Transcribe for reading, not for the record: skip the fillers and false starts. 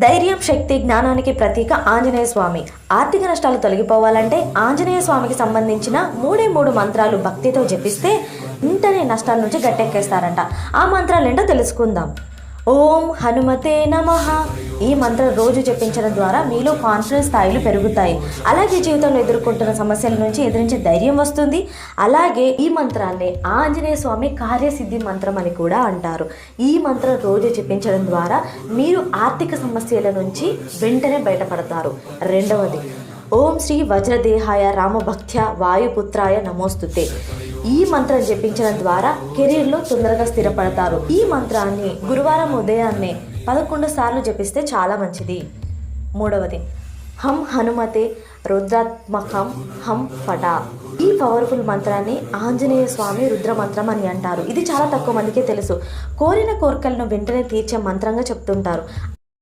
ధైర్యం, శక్తి, జ్ఞానానికి ప్రతీక ఆంజనేయ స్వామి. ఆర్థిక నష్టాలు తొలగిపోవాలంటే ఆంజనేయ స్వామికి సంబంధించిన మూడు మంత్రాలు భక్తితో జపిస్తే వెంటనే నష్టాల నుంచి గట్టెక్కేస్తారంట. ఆ మంత్రాలు ఏంటో తెలుసుకుందాం. ఓం హనుమతే నమః. ఈ మంత్రం రోజు జపించడం ద్వారా మీలో కాన్ఫిడెన్స్ స్థాయిలు పెరుగుతాయి. అలాగే జీవితంలో ఎదుర్కొంటున్న సమస్యల నుంచి ఎదిరించే ధైర్యం వస్తుంది. అలాగే ఈ మంత్రాన్ని ఆంజనేయ స్వామి కార్యసిద్ధి మంత్రం అని కూడా అంటారు. ఈ మంత్రం రోజు జపించడం ద్వారా మీరు ఆర్థిక సమస్యల నుంచి వెంటనే బయటపడతారు. రెండవది, ఓం శ్రీ వజ్రదేహాయ రామభక్త్య వాయుపుత్రాయ నమోస్తుతే. ఈ మంత్రం జపించడం ద్వారా కెరీర్లో తొందరగా స్థిరపడతారు. ఈ మంత్రాన్ని గురువారం ఉదయాన్నే 11 సార్లు జపిస్తే చాలా మంచిది. మూడవది, హం హనుమతే రుద్రాత్మకం హం ఫటా. ఈ పవర్ఫుల్ మంత్రాన్ని ఆంజనేయ స్వామి రుద్ర మంత్రం అని అంటారు. ఇది చాలా తక్కువ మందికే తెలుసు. కోరిన కోరికలను వెంటనే తీర్చే మంత్రంగా చెప్తుంటారు.